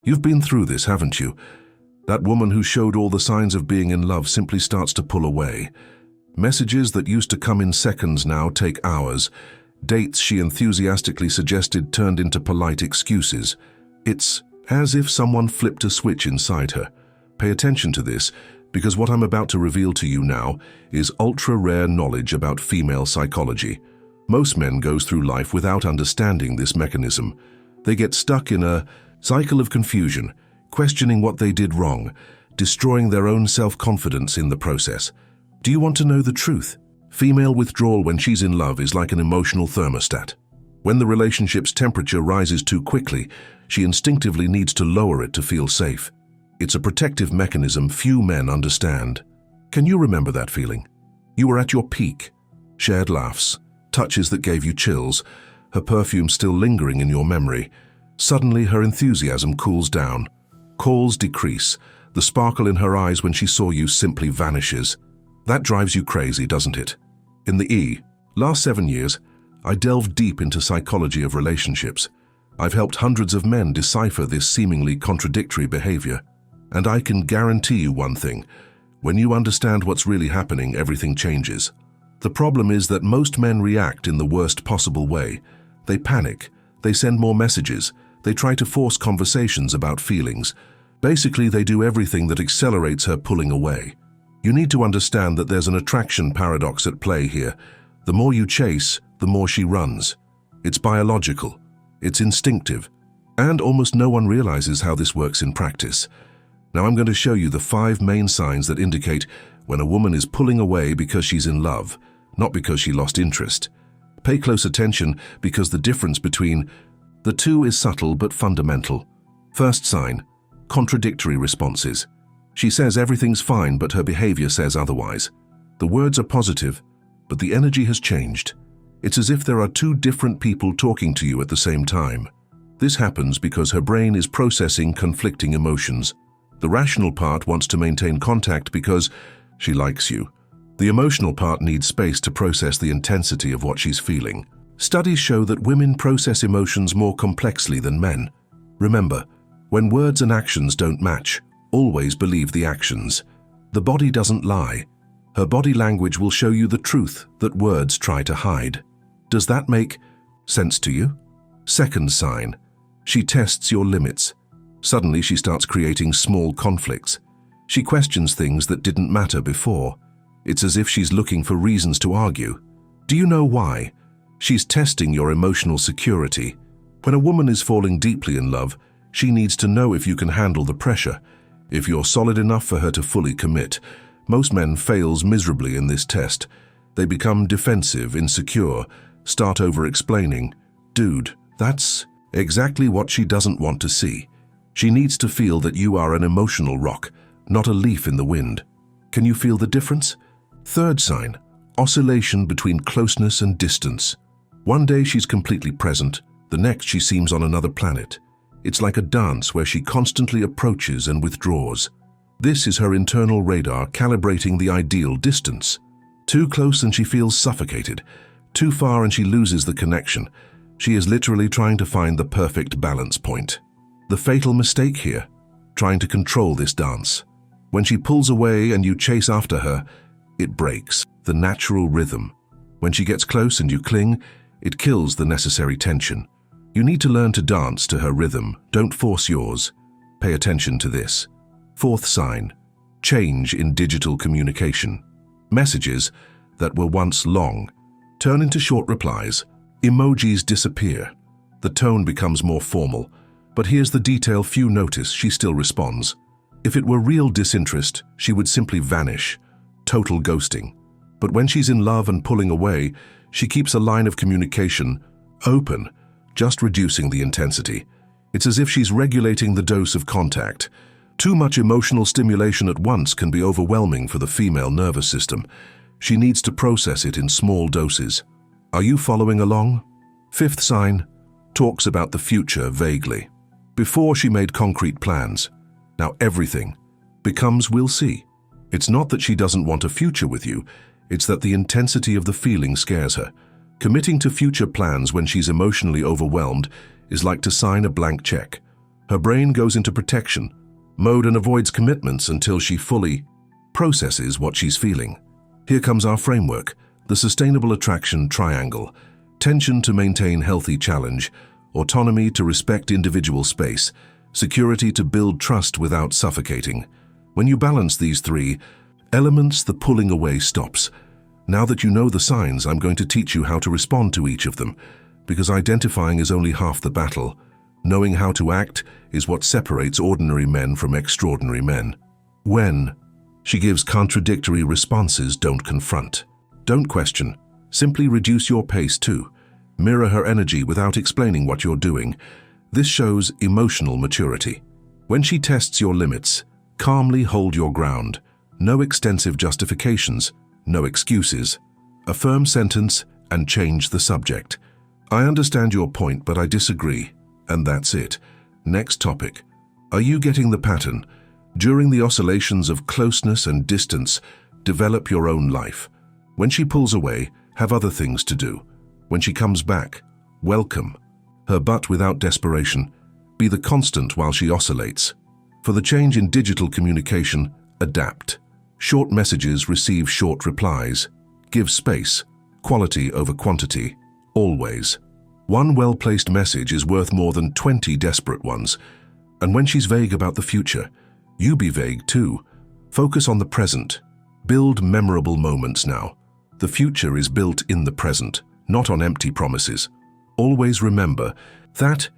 You've been through this, haven't you? That woman who showed all the signs of being in love simply starts to pull away. Messages that used to come in seconds now take hours. Dates she enthusiastically suggested turned into polite excuses. It's as if someone flipped a switch inside her. Pay attention to this, because what I'm about to reveal to you now is ultra-rare knowledge about female psychology. Most men go through life without understanding this mechanism. They get stuck in a cycle of confusion, questioning what they did wrong, destroying their own self-confidence in the process. Do you want to know the truth? Female withdrawal when she's in love is like an emotional thermostat. When the relationship's temperature rises too quickly, she instinctively needs to lower it to feel safe. It's a protective mechanism few men understand. Can you remember that feeling? You were at your peak. Shared laughs, touches that gave you chills, her perfume still lingering in your memory. Suddenly, her enthusiasm cools down. Calls decrease. The sparkle in her eyes when she saw you simply vanishes. That drives you crazy, doesn't it? In the last 7 years, I delved deep into psychology of relationships. I've helped hundreds of men decipher this seemingly contradictory behavior. And I can guarantee you one thing. When you understand what's really happening, everything changes. The problem is that most men react in the worst possible way. They panic. They send more messages. They try to force conversations about feelings. Basically, they do everything that accelerates her pulling away. You need to understand that there's an attraction paradox at play here. The more you chase, the more she runs. It's biological. It's instinctive. And almost no one realizes how this works in practice. Now I'm going to show you the 5 main signs that indicate when a woman is pulling away because she's in love, not because she lost interest. Pay close attention because the difference between the two is subtle but fundamental. First sign, contradictory responses. She says everything's fine, but her behavior says otherwise. The words are positive, but the energy has changed. It's as if there are 2 different people talking to you at the same time. This happens because her brain is processing conflicting emotions. The rational part wants to maintain contact because she likes you. The emotional part needs space to process the intensity of what she's feeling. Studies show that women process emotions more complexly than men. Remember, when words and actions don't match, always believe the actions. The body doesn't lie. Her body language will show you the truth that words try to hide. Does that make sense to you? Second sign, she tests your limits. Suddenly she starts creating small conflicts. She questions things that didn't matter before. It's as if she's looking for reasons to argue. Do you know why? She's testing your emotional security. When a woman is falling deeply in love, she needs to know if you can handle the pressure, if you're solid enough for her to fully commit. Most men fails miserably in this test. They become defensive, insecure, start over-explaining. Dude, that's exactly what she doesn't want to see. She needs to feel that you are an emotional rock, not a leaf in the wind. Can you feel the difference? Third sign, oscillation between closeness and distance. One day she's completely present, the next she seems on another planet. It's like a dance where she constantly approaches and withdraws. This is her internal radar calibrating the ideal distance. Too close and she feels suffocated. Too far and she loses the connection. She is literally trying to find the perfect balance point. The fatal mistake here, trying to control this dance. When she pulls away and you chase after her, it breaks the natural rhythm. When she gets close and you cling, it kills the necessary tension. You need to learn to dance to her rhythm. Don't force yours. Pay attention to this. Fourth sign, change in digital communication. Messages that were once long turn into short replies. Emojis disappear. The tone becomes more formal. But here's the detail few notice: she still responds. If it were real disinterest, she would simply vanish. Total ghosting. But when she's in love and pulling away, she keeps a line of communication open, just reducing the intensity. It's as if she's regulating the dose of contact. Too much emotional stimulation at once can be overwhelming for the female nervous system. She needs to process it in small doses. Are you following along? Fifth sign, talks about the future vaguely. Before she made concrete plans. Now everything becomes "we'll see." It's not that she doesn't want a future with you, it's that the intensity of the feeling scares her. Committing to future plans when she's emotionally overwhelmed is like to sign a blank check. Her brain goes into protection mode and avoids commitments until she fully processes what she's feeling. Here comes our framework, the sustainable attraction triangle: tension to maintain healthy challenge, autonomy to respect individual space, security to build trust without suffocating. When you balance these three elements, the pulling away stops. Now that you know the signs, I'm going to teach you how to respond to each of them, because identifying is only half the battle. Knowing how to act is what separates ordinary men from extraordinary men. When she gives contradictory responses, don't confront. Don't question. Simply reduce your pace too. Mirror her energy without explaining what you're doing. This shows emotional maturity. When she tests your limits, calmly hold your ground. No extensive justifications, no excuses. A firm sentence and change the subject. I understand your point, but I disagree. And that's it. Next topic. Are you getting the pattern? During the oscillations of closeness and distance, develop your own life. When she pulls away, have other things to do. When she comes back, welcome her, but without desperation. Be the constant while she oscillates. For the change in digital communication, adapt. Short messages receive short replies. Give space. Quality over quantity. Always. One well-placed message is worth more than 20 desperate ones. And when she's vague about the future, you be vague too. Focus on the present. Build memorable moments now. The future is built in the present, not on empty promises. Always remember that,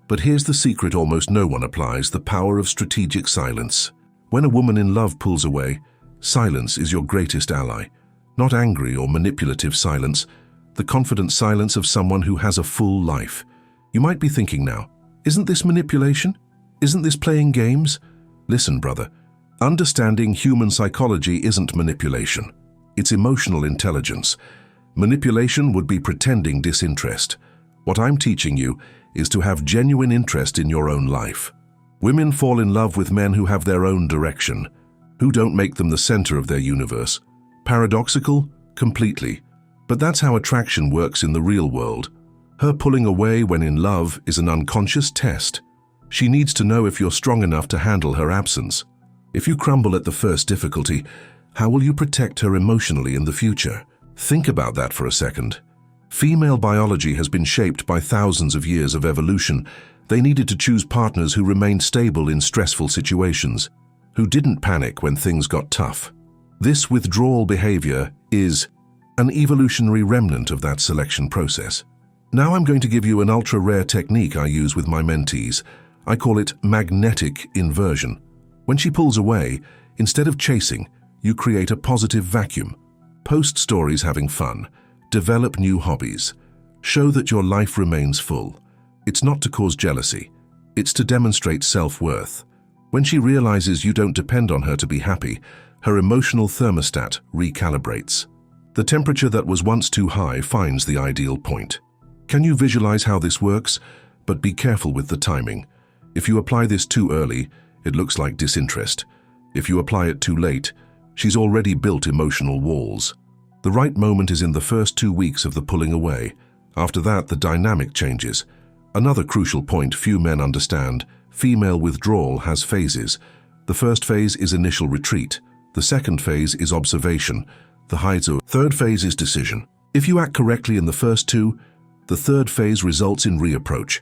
but here's the secret almost no one applies: the power of strategic silence. When a woman in love pulls away, silence is your greatest ally. Not angry or manipulative silence, the confident silence of someone who has a full life. You might be thinking now, isn't this manipulation? Isn't this playing games? Listen, brother, understanding human psychology isn't manipulation. It's emotional intelligence. Manipulation would be pretending disinterest. What I'm teaching you is to have genuine interest in your own life. Women fall in love with men who have their own direction, who don't make them the center of their universe. Paradoxical? Completely. But that's how attraction works in the real world. Her pulling away when in love is an unconscious test. She needs to know if you're strong enough to handle her absence. If you crumble at the first difficulty, how will you protect her emotionally in the future? Think about that for a second. Female biology has been shaped by thousands of years of evolution. They needed to choose partners who remained stable in stressful situations, who didn't panic when things got tough. This withdrawal behavior is an evolutionary remnant of that selection process. Now I'm going to give you an ultra-rare technique I use with my mentees. I call it magnetic inversion. When she pulls away, instead of chasing, you create a positive vacuum. Post stories having fun. Develop new hobbies. Show that your life remains full. It's not to cause jealousy. It's to demonstrate self-worth. When she realizes you don't depend on her to be happy, her emotional thermostat recalibrates. The temperature that was once too high finds the ideal point. Can you visualize how this works? But be careful with the timing. If you apply this too early, it looks like disinterest. If you apply it too late, she's already built emotional walls. The right moment is in the first 2 weeks of the pulling away. After that, the dynamic changes. Another crucial point few men understand: female withdrawal has phases. The first phase is initial retreat. The second phase is observation. The third phase is decision. If you act correctly in the first two, the third phase results in reapproach.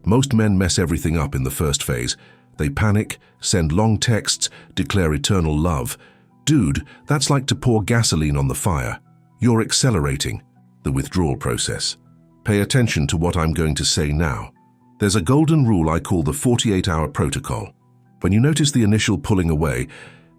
Most men mess everything up in the first phase. They panic, send long texts, declare eternal love. Dude, that's like to pour gasoline on the fire. You're accelerating the withdrawal process. Pay attention to what I'm going to say now. There's a golden rule I call the 48-hour protocol. When you notice the initial pulling away,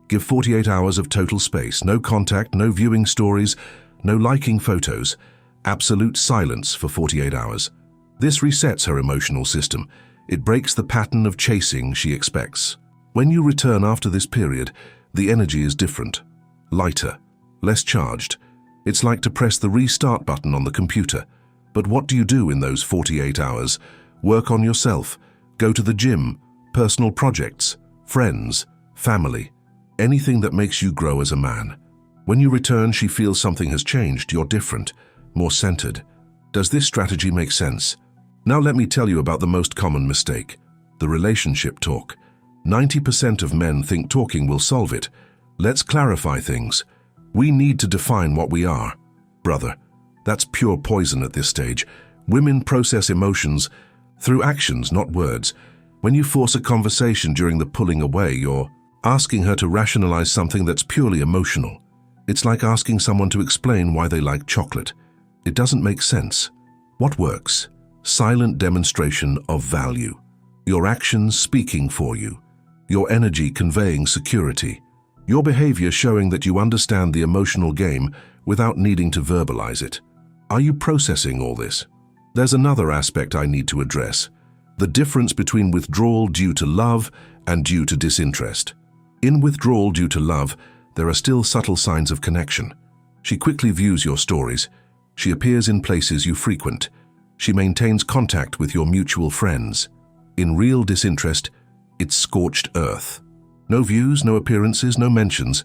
give 48 hours of total space. No contact, no viewing stories, no liking photos. Absolute silence for 48 hours. This resets her emotional system. It breaks the pattern of chasing she expects. When you return after this period, the energy is different. Lighter, less charged. It's like to press the restart button on the computer. But what do you do in those 48 hours? Work on yourself. Go to the gym, personal projects, friends, family. Anything that makes you grow as a man. When you return, she feels something has changed. You're different, more centered. Does this strategy make sense? Now let me tell you about the most common mistake. the relationship talk. 90% of men think talking will solve it. Let's clarify things. We need to define what we are. Brother, that's pure poison at this stage. Women process emotions through actions, not words. When you force a conversation during the pulling away, you're asking her to rationalize something that's purely emotional. It's like asking someone to explain why they like chocolate. It doesn't make sense. What works? Silent demonstration of value. Your actions speaking for you. Your energy conveying security. Your behavior showing that you understand the emotional game without needing to verbalize it. Are you processing all this? There's another aspect I need to address. The difference between withdrawal due to love and due to disinterest. In withdrawal due to love, there are still subtle signs of connection. She quickly views your stories. She appears in places you frequent. She maintains contact with your mutual friends. In real disinterest, it's scorched earth. No views, no appearances, no mentions.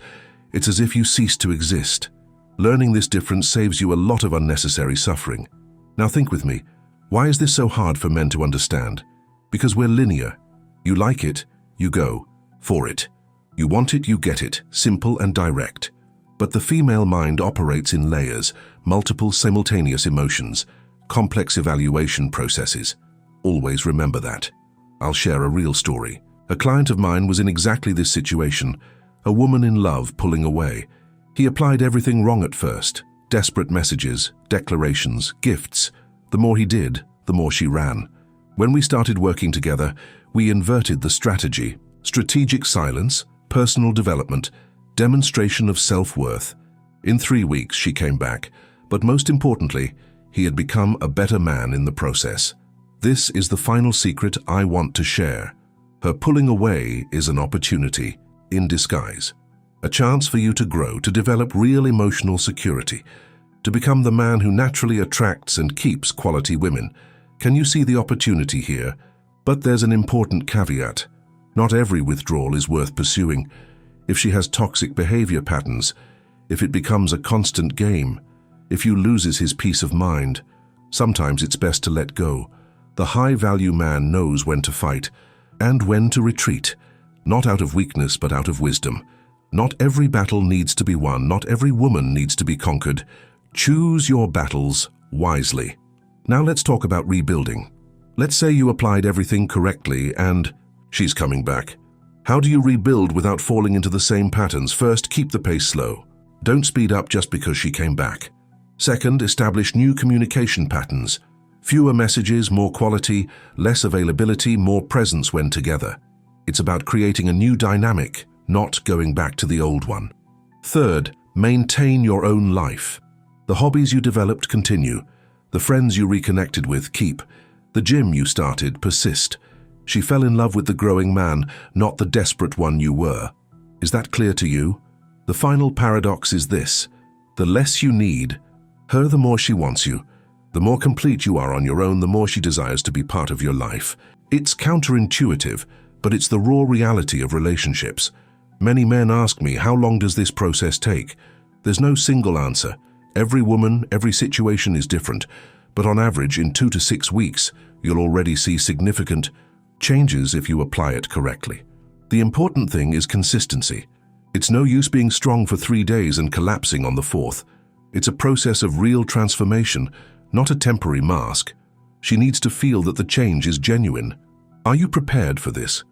It's as if you cease to exist. Learning this difference saves you a lot of unnecessary suffering. Now think with me. Why is this so hard for men to understand? Because we're linear. You like it, you go for it. You want it, you get it, simple and direct. But the female mind operates in layers, multiple simultaneous emotions, complex evaluation processes. Always remember that. I'll share a real story. A client of mine was in exactly this situation, a woman in love pulling away. He applied everything wrong at first. Desperate messages, declarations, gifts. The more he did, the more she ran. When we started working together, we inverted the strategy. Strategic silence, personal development, demonstration of self-worth. In 3 weeks, she came back, but most importantly, he had become a better man in the process. This is the final secret I want to share. Her pulling away is an opportunity in disguise. A chance for you to grow, to develop real emotional security, to become the man who naturally attracts and keeps quality women. Can you see the opportunity here? But there's an important caveat. Not every withdrawal is worth pursuing. If she has toxic behavior patterns, if it becomes a constant game, if you loses his peace of mind, sometimes it's best to let go. The high-value man knows when to fight and when to retreat, not out of weakness but out of wisdom. Not every battle needs to be won, not every woman needs to be conquered. Choose your battles wisely. Now let's talk about rebuilding. Let's say you applied everything correctly and she's coming back. How do you rebuild without falling into the same patterns? First, keep the pace slow. Don't speed up just because she came back. Second, establish new communication patterns. Fewer messages, more quality, less availability, more presence when together. It's about creating a new dynamic, not going back to the old one. Third, maintain your own life. The hobbies you developed continue. The friends you reconnected with keep. The gym you started persist. She fell in love with the growing man, not the desperate one you were. Is that clear to you? The final paradox is this. The less you need her, the more she wants you. The more complete you are on your own, the more she desires to be part of your life. It's counterintuitive, but it's the raw reality of relationships. Many men ask me, how long does this process take? There's no single answer. Every woman, every situation is different, but on average, in 2 to 6 weeks, you'll already see significant changes if you apply it correctly. The important thing is consistency. It's no use being strong for 3 days and collapsing on the 4th. It's a process of real transformation, not a temporary mask. She needs to feel that the change is genuine. Are you prepared for this?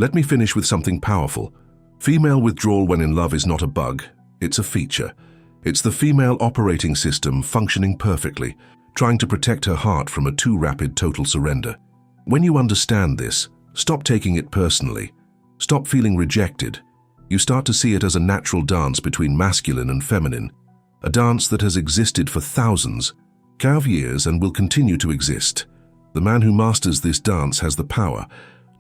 Let me finish with something powerful. Female withdrawal when in love is not a bug, it's a feature. It's the female operating system functioning perfectly, trying to protect her heart from a too rapid total surrender. When you understand this, stop taking it personally. Stop feeling rejected. You start to see it as a natural dance between masculine and feminine, a dance that has existed for thousands of years and will continue to exist. The man who masters this dance has the power,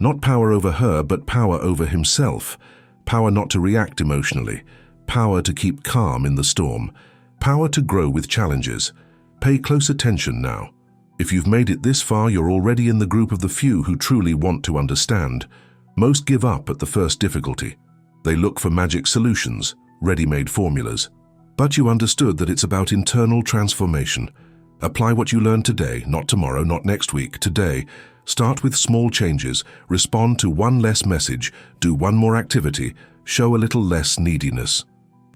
not power over her, but power over himself, power not to react emotionally, power to keep calm in the storm, power to grow with challenges. Pay close attention now. If you've made it this far, you're already in the group of the few who truly want to understand. Most give up at the first difficulty. They look for magic solutions, ready-made formulas. But you understood that it's about internal transformation, Apply what you learned today, not tomorrow, not next week, today. Start with small changes, respond to one less message, do one more activity, show a little less neediness.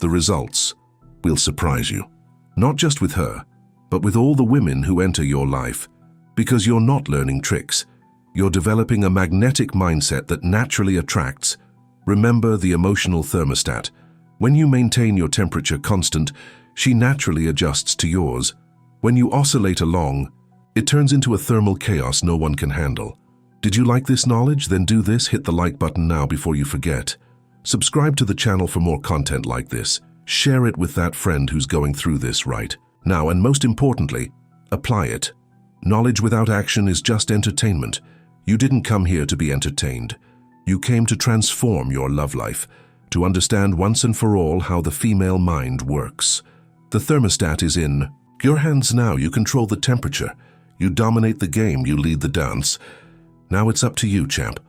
The results will surprise you. Not just with her, but with all the women who enter your life. Because you're not learning tricks. You're developing a magnetic mindset that naturally attracts. Remember the emotional thermostat. When you maintain your temperature constant, she naturally adjusts to yours. When you oscillate along, it turns into a thermal chaos no one can handle. Did you like this knowledge? Then do this, hit the like button now before you forget. Subscribe to the channel for more content like this. Share it with that friend who's going through this right now, and most importantly, apply it. Knowledge without action is just entertainment. You didn't come here to be entertained. You came to transform your love life, to understand once and for all how the female mind works. The thermostat is in your hands now. You control the temperature. You dominate the game. You lead the dance. Now it's up to you, champ.